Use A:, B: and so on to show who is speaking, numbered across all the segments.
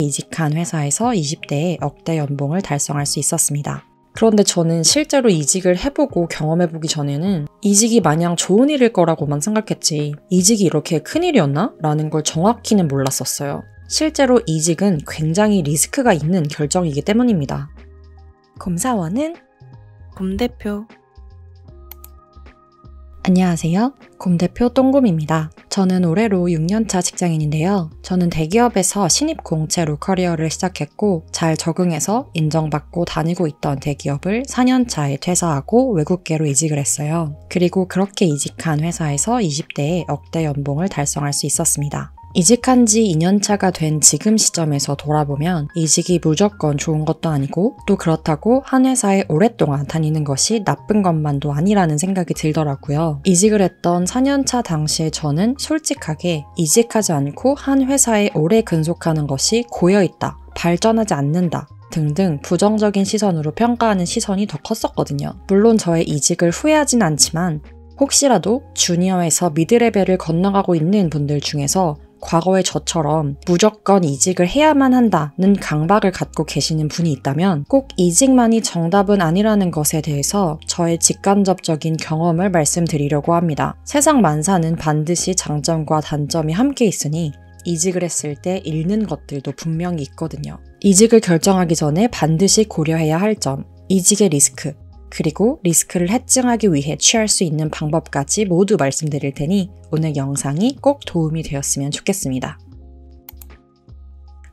A: 이직한 회사에서 20대에 억대 연봉을 달성할 수 있었습니다. 그런데 저는 실제로 이직을 해보고 경험해보기 전에는 이직이 마냥 좋은 일일 거라고만 생각했지 이직이 이렇게 큰일이었나? 라는 걸 정확히는 몰랐었어요. 실제로 이직은 굉장히 리스크가 있는 결정이기 때문입니다. 곰사원은 곰대표. 안녕하세요. 곰대표 똥곰입니다. 저는 올해로 6년차 직장인인데요. 저는 대기업에서 신입 공채로 커리어를 시작했고 잘 적응해서 인정받고 다니고 있던 대기업을 4년차에 퇴사하고 외국계로 이직을 했어요. 그리고 그렇게 이직한 회사에서 20대에 억대 연봉을 달성할 수 있었습니다. 이직한 지 2년차가 된 지금 시점에서 돌아보면 이직이 무조건 좋은 것도 아니고 또 그렇다고 한 회사에 오랫동안 다니는 것이 나쁜 것만도 아니라는 생각이 들더라고요. 이직을 했던 4년차 당시에 저는 솔직하게 이직하지 않고 한 회사에 오래 근속하는 것이 고여있다, 발전하지 않는다 등등 부정적인 시선으로 평가하는 시선이 더 컸었거든요. 물론 저의 이직을 후회하진 않지만 혹시라도 주니어에서 미드레벨을 건너가고 있는 분들 중에서 과거의 저처럼 무조건 이직을 해야만 한다는 강박을 갖고 계시는 분이 있다면 꼭 이직만이 정답은 아니라는 것에 대해서 저의 직간접적인 경험을 말씀드리려고 합니다. 세상 만사는 반드시 장점과 단점이 함께 있으니 이직을 했을 때 잃는 것들도 분명히 있거든요. 이직을 결정하기 전에 반드시 고려해야 할 점, 이직의 리스크, 그리고 리스크를 해증하기 위해 취할 수 있는 방법까지 모두 말씀드릴 테니 오늘 영상이 꼭 도움이 되었으면 좋겠습니다.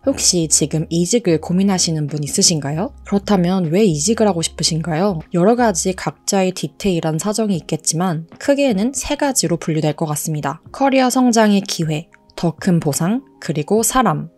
A: 혹시 지금 이직을 고민하시는 분 있으신가요? 그렇다면 왜 이직을 하고 싶으신가요? 여러 가지 각자의 디테일한 사정이 있겠지만 크게는 3가지로 분류될 것 같습니다. 커리어 성장의 기회, 더 큰 보상, 그리고 사람.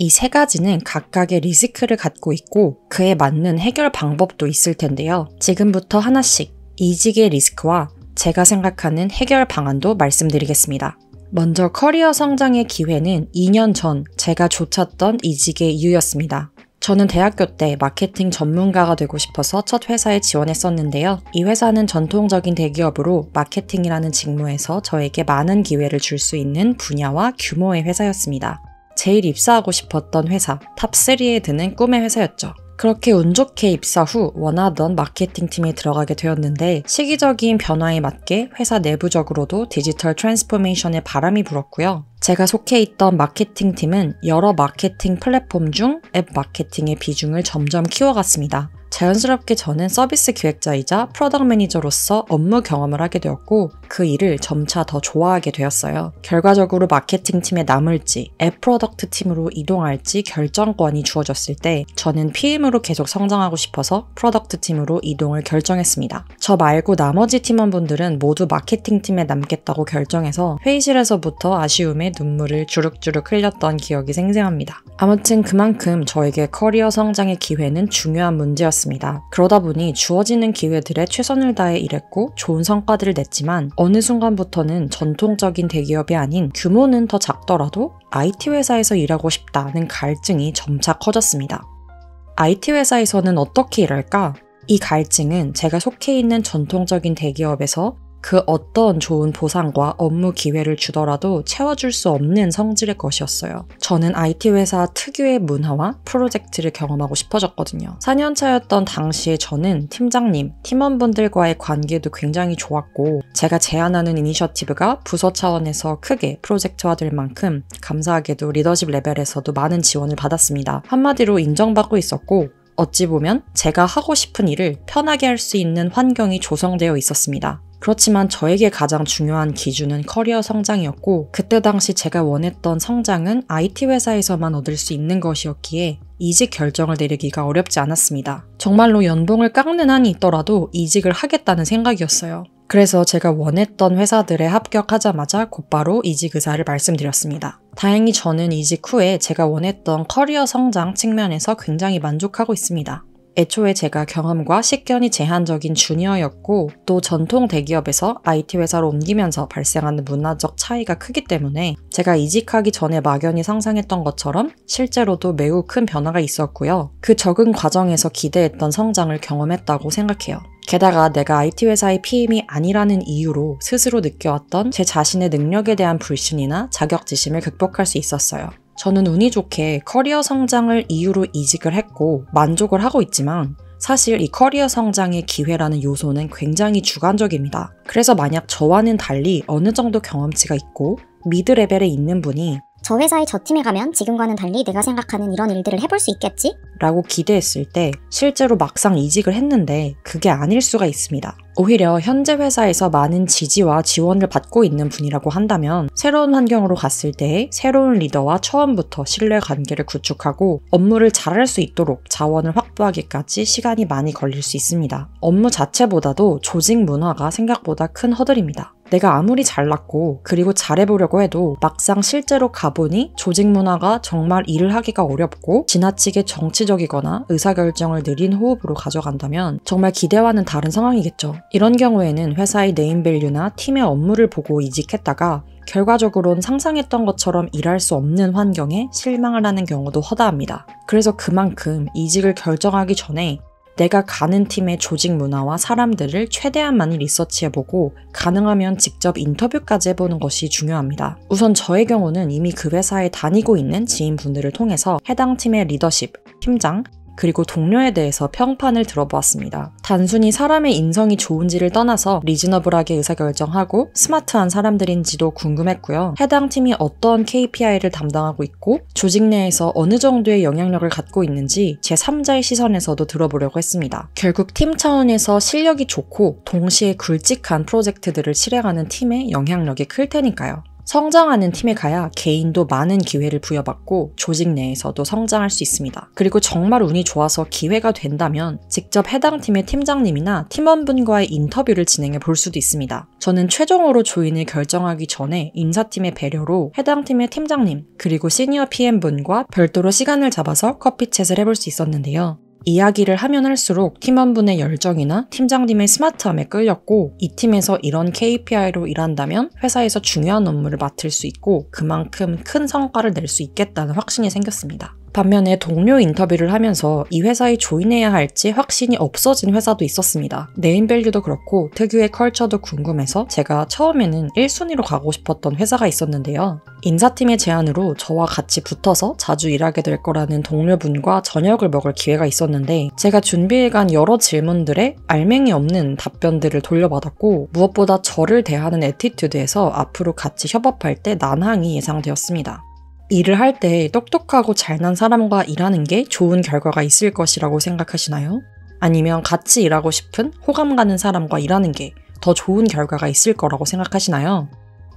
A: 이 3가지는 각각의 리스크를 갖고 있고 그에 맞는 해결 방법도 있을 텐데요. 지금부터 하나씩 이직의 리스크와 제가 생각하는 해결 방안도 말씀드리겠습니다. 먼저 커리어 성장의 기회는 2년 전 제가 좇았던 이직의 이유였습니다. 저는 대학교 때 마케팅 전문가가 되고 싶어서 첫 회사에 지원했었는데요. 이 회사는 전통적인 대기업으로 마케팅이라는 직무에서 저에게 많은 기회를 줄 수 있는 분야와 규모의 회사였습니다. 제일 입사하고 싶었던 회사, 탑3에 드는 꿈의 회사였죠. 그렇게 운 좋게 입사 후 원하던 마케팅팀에 들어가게 되었는데 시기적인 변화에 맞게 회사 내부적으로도 디지털 트랜스포메이션의 바람이 불었고요. 제가 속해 있던 마케팅팀은 여러 마케팅 플랫폼 중 앱 마케팅의 비중을 점점 키워갔습니다. 자연스럽게 저는 서비스 기획자이자 프로덕트 매니저로서 업무 경험을 하게 되었고 그 일을 점차 더 좋아하게 되었어요. 결과적으로 마케팅팀에 남을지 앱 프로덕트 팀으로 이동할지 결정권이 주어졌을 때 저는 PM으로 계속 성장하고 싶어서 프로덕트 팀으로 이동을 결정했습니다. 저 말고 나머지 팀원분들은 모두 마케팅팀에 남겠다고 결정해서 회의실에서부터 아쉬움에 눈물을 주룩주룩 흘렸던 기억이 생생합니다. 아무튼 그만큼 저에게 커리어 성장의 기회는 중요한 문제였습니다. 그러다 보니 주어지는 기회들에 최선을 다해 일했고 좋은 성과들을 냈지만 어느 순간부터는 전통적인 대기업이 아닌 규모는 더 작더라도 IT 회사에서 일하고 싶다는 갈증이 점차 커졌습니다. IT 회사에서는 어떻게 일할까? 이 갈증은 제가 속해 있는 전통적인 대기업에서 그 어떤 좋은 보상과 업무 기회를 주더라도 채워줄 수 없는 성질의 것이었어요. 저는 IT 회사 특유의 문화와 프로젝트를 경험하고 싶어졌거든요. 4년차였던 당시에 저는 팀장님, 팀원분들과의 관계도 굉장히 좋았고 제가 제안하는 이니셔티브가 부서 차원에서 크게 프로젝트화될 만큼 감사하게도 리더십 레벨에서도 많은 지원을 받았습니다. 한마디로 인정받고 있었고 어찌 보면 제가 하고 싶은 일을 편하게 할 수 있는 환경이 조성되어 있었습니다. 그렇지만 저에게 가장 중요한 기준은 커리어 성장이었고 그때 당시 제가 원했던 성장은 IT 회사에서만 얻을 수 있는 것이었기에 이직 결정을 내리기가 어렵지 않았습니다. 정말로 연봉을 깎는 한이 있더라도 이직을 하겠다는 생각이었어요. 그래서 제가 원했던 회사들에 합격하자마자 곧바로 이직 의사를 말씀드렸습니다. 다행히 저는 이직 후에 제가 원했던 커리어 성장 측면에서 굉장히 만족하고 있습니다. 애초에 제가 경험과 식견이 제한적인 주니어였고 또 전통 대기업에서 IT 회사로 옮기면서 발생하는 문화적 차이가 크기 때문에 제가 이직하기 전에 막연히 상상했던 것처럼 실제로도 매우 큰 변화가 있었고요. 그 적응 과정에서 기대했던 성장을 경험했다고 생각해요. 게다가 내가 IT 회사의 PM이 아니라는 이유로 스스로 느껴왔던 제 자신의 능력에 대한 불신이나 자격지심을 극복할 수 있었어요. 저는 운이 좋게 커리어 성장을 이유로 이직을 했고 만족을 하고 있지만 사실 이 커리어 성장의 기회라는 요소는 굉장히 주관적입니다. 그래서 만약 저와는 달리 어느 정도 경험치가 있고 미드 레벨에 있는 분이
B: 저 회사에 저 팀에 가면 지금과는 달리 내가 생각하는 이런 일들을 해볼 수 있겠지?
A: 라고 기대했을 때 실제로 막상 이직을 했는데 그게 아닐 수가 있습니다. 오히려 현재 회사에서 많은 지지와 지원을 받고 있는 분이라고 한다면 새로운 환경으로 갔을 때 새로운 리더와 처음부터 신뢰관계를 구축하고 업무를 잘할 수 있도록 자원을 확보하기까지 시간이 많이 걸릴 수 있습니다. 업무 자체보다도 조직 문화가 생각보다 큰 허들입니다. 내가 아무리 잘났고 그리고 잘해보려고 해도 막상 실제로 가보니 조직 문화가 정말 일을 하기가 어렵고 지나치게 정치적이거나 의사결정을 느린 호흡으로 가져간다면 정말 기대와는 다른 상황이겠죠. 이런 경우에는 회사의 네임밸류나 팀의 업무를 보고 이직했다가 결과적으로는 상상했던 것처럼 일할 수 없는 환경에 실망을 하는 경우도 허다합니다. 그래서 그만큼 이직을 결정하기 전에 내가 가는 팀의 조직 문화와 사람들을 최대한 많이 리서치해보고 가능하면 직접 인터뷰까지 해보는 것이 중요합니다. 우선 저의 경우는 이미 그 회사에 다니고 있는 지인분들을 통해서 해당 팀의 리더십, 팀장, 그리고 동료에 대해서 평판을 들어보았습니다. 단순히 사람의 인성이 좋은지를 떠나서 리즈너블하게 의사결정하고 스마트한 사람들인지도 궁금했고요. 해당 팀이 어떤 KPI를 담당하고 있고 조직 내에서 어느 정도의 영향력을 갖고 있는지 제3자의 시선에서도 들어보려고 했습니다. 결국 팀 차원에서 실력이 좋고 동시에 굵직한 프로젝트들을 실행하는 팀의 영향력이 클 테니까요. 성장하는 팀에 가야 개인도 많은 기회를 부여받고 조직 내에서도 성장할 수 있습니다. 그리고 정말 운이 좋아서 기회가 된다면 직접 해당 팀의 팀장님이나 팀원분과의 인터뷰를 진행해 볼 수도 있습니다. 저는 최종으로 조인을 결정하기 전에 인사팀의 배려로 해당 팀의 팀장님 그리고 시니어 PM분과 별도로 시간을 잡아서 커피챗을 해볼 수 있었는데요. 이야기를 하면 할수록 팀원분의 열정이나 팀장님의 스마트함에 끌렸고 이 팀에서 이런 KPI로 일한다면 회사에서 중요한 업무를 맡을 수 있고 그만큼 큰 성과를 낼 수 있겠다는 확신이 생겼습니다. 반면에 동료 인터뷰를 하면서 이 회사에 조인해야 할지 확신이 없어진 회사도 있었습니다. 네임밸류도 그렇고 특유의 컬처도 궁금해서 제가 처음에는 1순위로 가고 싶었던 회사가 있었는데요. 인사팀의 제안으로 저와 같이 붙어서 자주 일하게 될 거라는 동료분과 저녁을 먹을 기회가 있었는데 제가 준비해간 여러 질문들에 알맹이 없는 답변들을 돌려받았고 무엇보다 저를 대하는 애티튜드에서 앞으로 같이 협업할 때 난항이 예상되었습니다. 일을 할 때 똑똑하고 잘난 사람과 일하는 게 좋은 결과가 있을 것이라고 생각하시나요? 아니면 같이 일하고 싶은 호감 가는 사람과 일하는 게 더 좋은 결과가 있을 거라고 생각하시나요?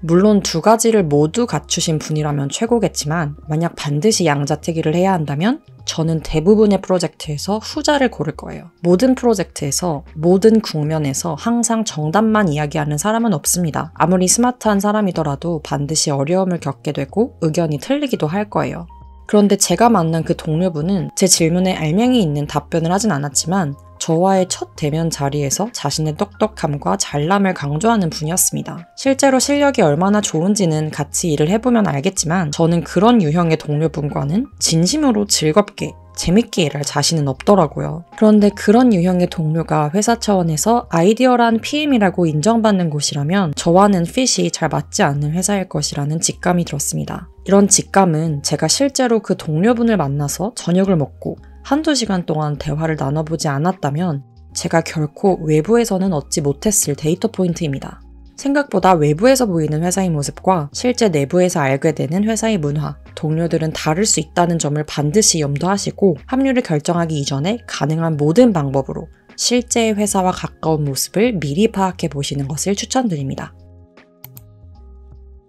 A: 물론 두 가지를 모두 갖추신 분이라면 최고겠지만 만약 반드시 양자택일을 해야 한다면 저는 대부분의 프로젝트에서 후자를 고를 거예요. 모든 프로젝트에서 모든 국면에서 항상 정답만 이야기하는 사람은 없습니다. 아무리 스마트한 사람이더라도 반드시 어려움을 겪게 되고 의견이 틀리기도 할 거예요. 그런데 제가 만난 그 동료분은 제 질문에 알맹이 있는 답변을 하진 않았지만 저와의 첫 대면 자리에서 자신의 똑똑함과 잘남을 강조하는 분이었습니다. 실제로 실력이 얼마나 좋은지는 같이 일을 해보면 알겠지만 저는 그런 유형의 동료분과는 진심으로 즐겁게 재밌게 일할 자신은 없더라고요. 그런데 그런 유형의 동료가 회사 차원에서 아이디어란 PM이라고 인정받는 곳이라면 저와는 핏이 잘 맞지 않는 회사일 것이라는 직감이 들었습니다. 이런 직감은 제가 실제로 그 동료분을 만나서 저녁을 먹고 한두 시간 동안 대화를 나눠보지 않았다면 제가 결코 외부에서는 얻지 못했을 데이터 포인트입니다. 생각보다 외부에서 보이는 회사의 모습과 실제 내부에서 알게 되는 회사의 문화, 동료들은 다를 수 있다는 점을 반드시 염두하시고 합류를 결정하기 이전에 가능한 모든 방법으로 실제의 회사와 가까운 모습을 미리 파악해 보시는 것을 추천드립니다.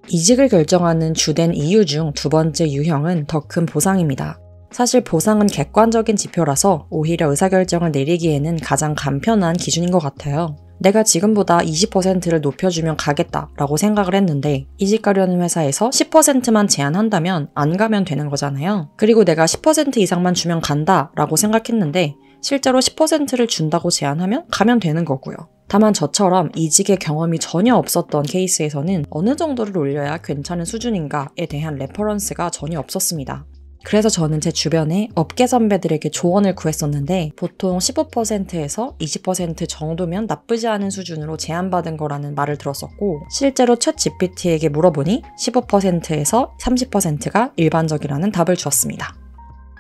A: 이직을 결정하는 주된 이유 중 두 번째 유형은 더 큰 보상입니다. 사실 보상은 객관적인 지표라서 오히려 의사결정을 내리기에는 가장 간편한 기준인 것 같아요. 내가 지금보다 20%를 높여주면 가겠다라고 생각을 했는데 이직 가려는 회사에서 10%만 제안한다면 안 가면 되는 거잖아요. 그리고 내가 10% 이상만 주면 간다라고 생각했는데 실제로 10%를 준다고 제안하면 가면 되는 거고요. 다만 저처럼 이직의 경험이 전혀 없었던 케이스에서는 어느 정도를 올려야 괜찮은 수준인가에 대한 레퍼런스가 전혀 없었습니다. 그래서 저는 제 주변에 업계 선배들에게 조언을 구했었는데 보통 15%에서 20% 정도면 나쁘지 않은 수준으로 제안받은 거라는 말을 들었었고 실제로 챗 GPT에게 물어보니 15%에서 30%가 일반적이라는 답을 주었습니다.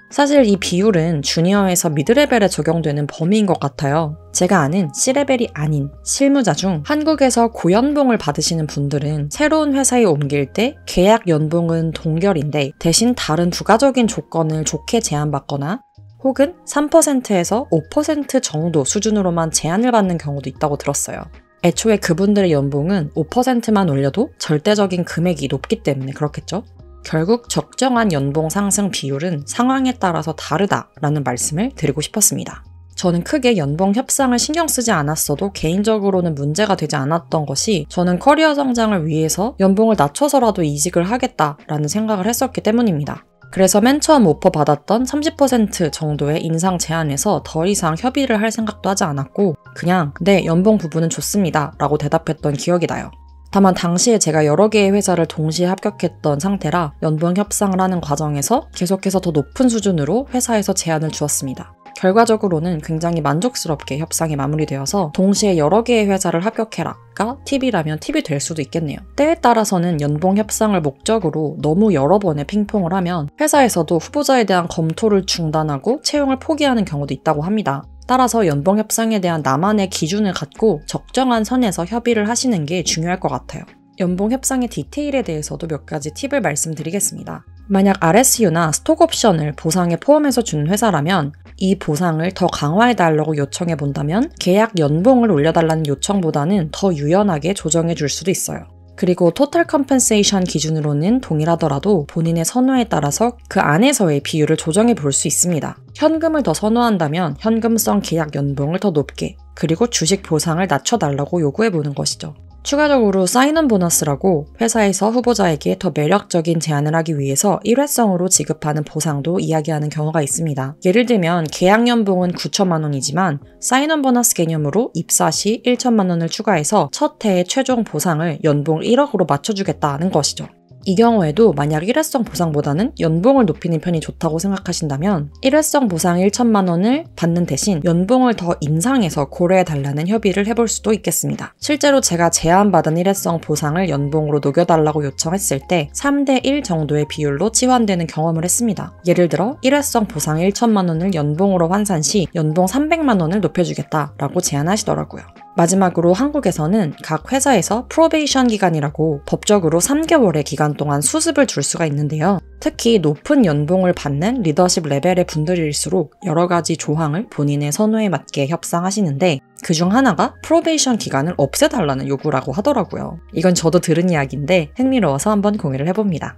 A: 사실 이 비율은 주니어에서 미드레벨에 적용되는 범위인 것 같아요. 제가 아는 C레벨이 아닌 실무자 중 한국에서 고연봉을 받으시는 분들은 새로운 회사에 옮길 때 계약 연봉은 동결인데 대신 다른 부가적인 조건을 좋게 제안받거나 혹은 3%에서 5% 정도 수준으로만 제한을 받는 경우도 있다고 들었어요. 애초에 그분들의 연봉은 5%만 올려도 절대적인 금액이 높기 때문에 그렇겠죠? 결국 적정한 연봉 상승 비율은 상황에 따라서 다르다라는 말씀을 드리고 싶었습니다. 저는 크게 연봉 협상을 신경 쓰지 않았어도 개인적으로는 문제가 되지 않았던 것이 저는 커리어 성장을 위해서 연봉을 낮춰서라도 이직을 하겠다라는 생각을 했었기 때문입니다. 그래서 맨 처음 오퍼 받았던 30% 정도의 인상 제한에서 더 이상 협의를 할 생각도 하지 않았고 그냥 네, 연봉 부분은 좋습니다 라고 대답했던 기억이 나요. 다만 당시에 제가 여러 개의 회사를 동시에 합격했던 상태라 연봉 협상을 하는 과정에서 계속해서 더 높은 수준으로 회사에서 제안을 주었습니다. 결과적으로는 굉장히 만족스럽게 협상이 마무리되어서 동시에 여러 개의 회사를 합격해라가 팁이라면 팁이 될 수도 있겠네요. 때에 따라서는 연봉 협상을 목적으로 너무 여러 번의 핑퐁을 하면 회사에서도 후보자에 대한 검토를 중단하고 채용을 포기하는 경우도 있다고 합니다. 따라서 연봉 협상에 대한 나만의 기준을 갖고 적정한 선에서 협의를 하시는 게 중요할 것 같아요. 연봉 협상의 디테일에 대해서도 몇 가지 팁을 말씀드리겠습니다. 만약 RSU나 스톡 옵션을 보상에 포함해서 주는 회사라면 이 보상을 더 강화해달라고 요청해 본다면 계약 연봉을 올려달라는 요청보다는 더 유연하게 조정해 줄 수도 있어요. 그리고 토탈 컴펜세이션 기준으로는 동일하더라도 본인의 선호에 따라서 그 안에서의 비율을 조정해 볼 수 있습니다. 현금을 더 선호한다면 현금성 계약 연봉을 더 높게, 그리고 주식 보상을 낮춰달라고 요구해 보는 것이죠. 추가적으로 사인온 보너스라고 회사에서 후보자에게 더 매력적인 제안을 하기 위해서 일회성으로 지급하는 보상도 이야기하는 경우가 있습니다. 예를 들면 계약 연봉은 9천만 원이지만 사인온 보너스 개념으로 입사 시 1천만 원을 추가해서 첫 해의 최종 보상을 연봉 1억으로 맞춰주겠다는 것이죠. 이 경우에도 만약 일회성 보상보다는 연봉을 높이는 편이 좋다고 생각하신다면 일회성 보상 1천만 원을 받는 대신 연봉을 더 인상해서 고려해달라는 협의를 해볼 수도 있겠습니다. 실제로 제가 제안받은 일회성 보상을 연봉으로 녹여달라고 요청했을 때 3대1 정도의 비율로 치환되는 경험을 했습니다. 예를 들어 일회성 보상 1천만 원을 연봉으로 환산 시 연봉 300만 원을 높여주겠다라고 제안하시더라고요. 마지막으로 한국에서는 각 회사에서 프로베이션 기간이라고 법적으로 3개월의 기간 동안 수습을 줄 수가 있는데요. 특히 높은 연봉을 받는 리더십 레벨의 분들일수록 여러 가지 조항을 본인의 선호에 맞게 협상하시는데 그중 하나가 프로베이션 기간을 없애달라는 요구라고 하더라고요. 이건 저도 들은 이야기인데 흥미로워서 한번 공유를 해봅니다.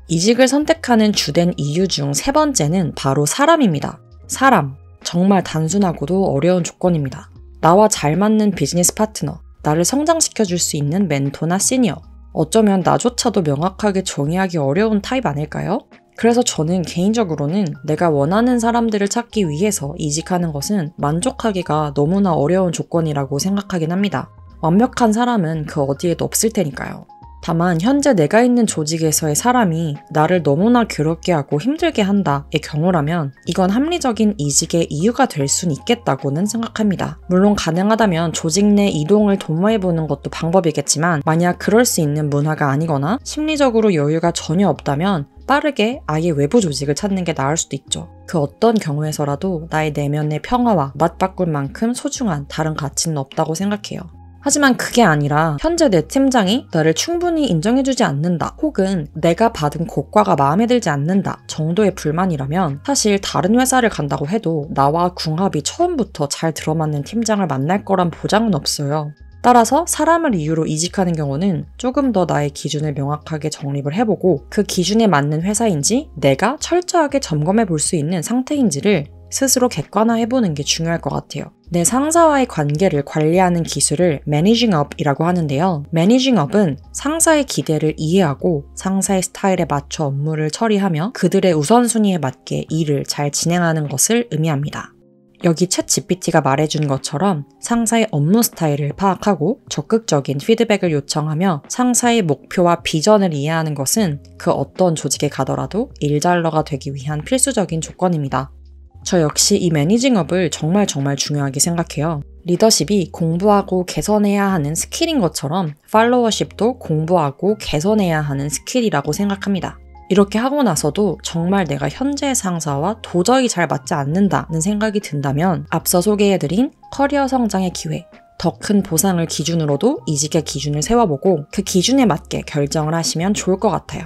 A: 이직을 선택하는 주된 이유 중 세 번째는 바로 사람입니다. 사람. 정말 단순하고도 어려운 조건입니다. 나와 잘 맞는 비즈니스 파트너, 나를 성장시켜줄 수 있는 멘토나 시니어, 어쩌면 나조차도 명확하게 정의하기 어려운 타입 아닐까요? 그래서 저는 개인적으로는 내가 원하는 사람들을 찾기 위해서 이직하는 것은 만족하기가 너무나 어려운 조건이라고 생각하긴 합니다. 완벽한 사람은 그 어디에도 없을 테니까요. 다만 현재 내가 있는 조직에서의 사람이 나를 너무나 괴롭게 하고 힘들게 한다의 경우라면 이건 합리적인 이직의 이유가 될 수는 있겠다고는 생각합니다. 물론 가능하다면 조직 내 이동을 도모해보는 것도 방법이겠지만 만약 그럴 수 있는 문화가 아니거나 심리적으로 여유가 전혀 없다면 빠르게 아예 외부 조직을 찾는 게 나을 수도 있죠. 그 어떤 경우에서라도 나의 내면의 평화와 맞바꿀 만큼 소중한 다른 가치는 없다고 생각해요. 하지만 그게 아니라 현재 내 팀장이 나를 충분히 인정해주지 않는다 혹은 내가 받은 고과가 마음에 들지 않는다 정도의 불만이라면 사실 다른 회사를 간다고 해도 나와 궁합이 처음부터 잘 들어맞는 팀장을 만날 거란 보장은 없어요. 따라서 사람을 이유로 이직하는 경우는 조금 더 나의 기준을 명확하게 정립을 해보고 그 기준에 맞는 회사인지 내가 철저하게 점검해 볼 수 있는 상태인지를 스스로 객관화해보는 게 중요할 것 같아요. 내 상사와의 관계를 관리하는 기술을 Managing Up이라고 하는데요. Managing Up은 상사의 기대를 이해하고 상사의 스타일에 맞춰 업무를 처리하며 그들의 우선순위에 맞게 일을 잘 진행하는 것을 의미합니다. 여기 챗 GPT가 말해준 것처럼 상사의 업무 스타일을 파악하고 적극적인 피드백을 요청하며 상사의 목표와 비전을 이해하는 것은 그 어떤 조직에 가더라도 일잘러가 되기 위한 필수적인 조건입니다. 저 역시 이 매니징업을 정말 중요하게 생각해요. 리더십이 공부하고 개선해야 하는 스킬인 것처럼 팔로워십도 공부하고 개선해야 하는 스킬이라고 생각합니다. 이렇게 하고 나서도 정말 내가 현재 상사와 도저히 잘 맞지 않는다는 생각이 든다면 앞서 소개해드린 커리어 성장의 기회, 더 큰 보상을 기준으로도 이직의 기준을 세워보고 그 기준에 맞게 결정을 하시면 좋을 것 같아요.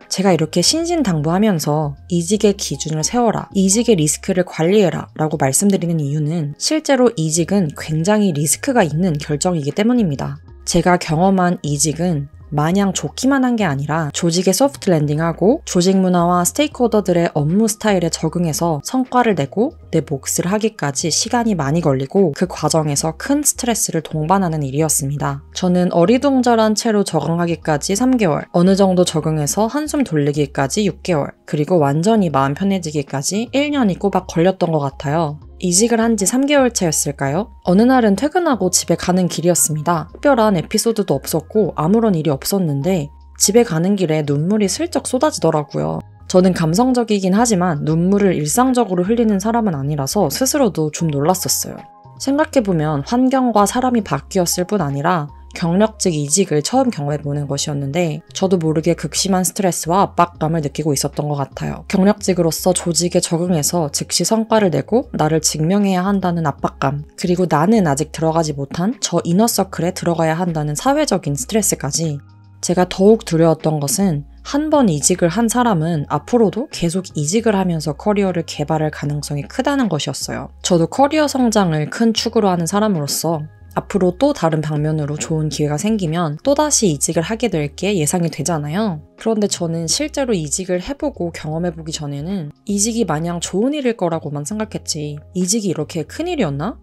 A: 제가 이렇게 신신당부하면서 이직의 기준을 세워라, 이직의 리스크를 관리해라 라고 말씀드리는 이유는 실제로 이직은 굉장히 리스크가 있는 결정이기 때문입니다. 제가 경험한 이직은 마냥 좋기만 한 게 아니라 조직에 소프트 랜딩하고 조직 문화와 스테이크홀더들의 업무 스타일에 적응해서 성과를 내고 내 몫을 하기까지 시간이 많이 걸리고 그 과정에서 큰 스트레스를 동반하는 일이었습니다. 저는 어리둥절한 채로 적응하기까지 3개월, 어느 정도 적응해서 한숨 돌리기까지 6개월, 그리고 완전히 마음 편해지기까지 1년이 꼬박 걸렸던 것 같아요. 이직을 한 지 3개월 차였을까요? 어느 날은 퇴근하고 집에 가는 길이었습니다. 특별한 에피소드도 없었고 아무런 일이 없었는데 집에 가는 길에 눈물이 슬쩍 쏟아지더라고요. 저는 감성적이긴 하지만 눈물을 일상적으로 흘리는 사람은 아니라서 스스로도 좀 놀랐었어요. 생각해보면 환경과 사람이 바뀌었을 뿐 아니라 경력직 이직을 처음 경험해보는 것이었는데 저도 모르게 극심한 스트레스와 압박감을 느끼고 있었던 것 같아요. 경력직으로서 조직에 적응해서 즉시 성과를 내고 나를 증명해야 한다는 압박감, 그리고 나는 아직 들어가지 못한 저 이너서클에 들어가야 한다는 사회적인 스트레스까지. 제가 더욱 두려웠던 것은 한 번 이직을 한 사람은 앞으로도 계속 이직을 하면서 커리어를 개발할 가능성이 크다는 것이었어요. 저도 커리어 성장을 큰 축으로 하는 사람으로서 앞으로 또 다른 방면으로 좋은 기회가 생기면 또다시 이직을 하게 될 게 예상이 되잖아요. 그런데 저는 실제로 이직을 해보고 경험해보기 전에는 이직이 마냥 좋은 일일 거라고만 생각했지, 이직이 이렇게 큰일이었나?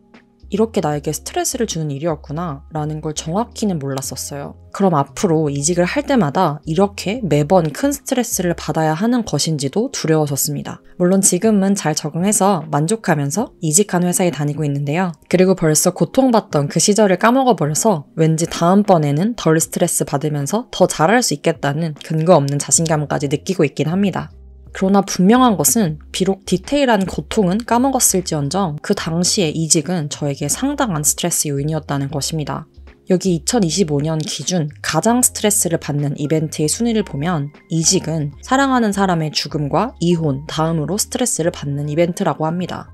A: 이렇게 나에게 스트레스를 주는 일이었구나 라는 걸 정확히는 몰랐었어요. 그럼 앞으로 이직을 할 때마다 이렇게 매번 큰 스트레스를 받아야 하는 것인지도 두려워졌습니다. 물론 지금은 잘 적응해서 만족하면서 이직한 회사에 다니고 있는데요. 그리고 벌써 고통받던 그 시절을 까먹어버려서 왠지 다음번에는 덜 스트레스 받으면서 더 잘할 수 있겠다는 근거 없는 자신감까지 느끼고 있긴 합니다. 그러나 분명한 것은 비록 디테일한 고통은 까먹었을지언정 그 당시의 이직은 저에게 상당한 스트레스 요인이었다는 것입니다. 여기 2025년 기준 가장 스트레스를 받는 이벤트의 순위를 보면 이직은 사랑하는 사람의 죽음과 이혼 다음으로 스트레스를 받는 이벤트라고 합니다.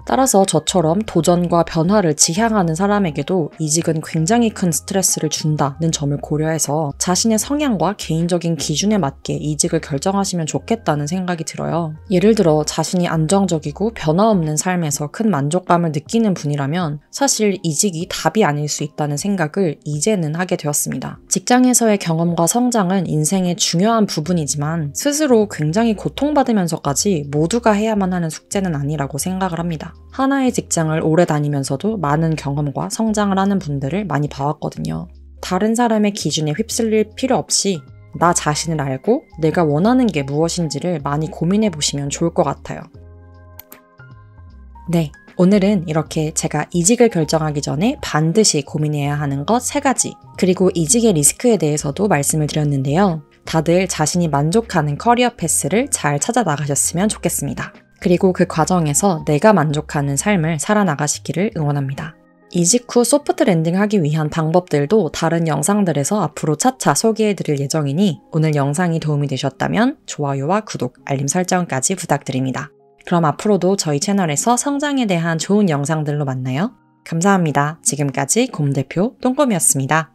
A: 따라서 저처럼 도전과 변화를 지향하는 사람에게도 이직은 굉장히 큰 스트레스를 준다는 점을 고려해서 자신의 성향과 개인적인 기준에 맞게 이직을 결정하시면 좋겠다는 생각이 들어요. 예를 들어 자신이 안정적이고 변화 없는 삶에서 큰 만족감을 느끼는 분이라면 사실 이직이 답이 아닐 수 있다는 생각을 이제는 하게 되었습니다. 직장에서의 경험과 성장은 인생의 중요한 부분이지만 스스로 굉장히 고통받으면서까지 모두가 해야만 하는 숙제는 아니라고 생각을 합니다. 하나의 직장을 오래 다니면서도 많은 경험과 성장을 하는 분들을 많이 봐왔거든요. 다른 사람의 기준에 휩쓸릴 필요 없이 나 자신을 알고 내가 원하는 게 무엇인지를 많이 고민해 보시면 좋을 것 같아요. 네, 오늘은 이렇게 제가 이직을 결정하기 전에 반드시 고민해야 하는 것 3가지, 그리고 이직의 리스크에 대해서도 말씀을 드렸는데요. 다들 자신이 만족하는 커리어 패스를 잘 찾아 나가셨으면 좋겠습니다. 그리고 그 과정에서 내가 만족하는 삶을 살아나가시기를 응원합니다. 이직 후 소프트 랜딩하기 위한 방법들도 다른 영상들에서 앞으로 차차 소개해드릴 예정이니 오늘 영상이 도움이 되셨다면 좋아요와 구독, 알림 설정까지 부탁드립니다. 그럼 앞으로도 저희 채널에서 성장에 대한 좋은 영상들로 만나요. 감사합니다. 지금까지 곰대표 똥꼬미였습니다.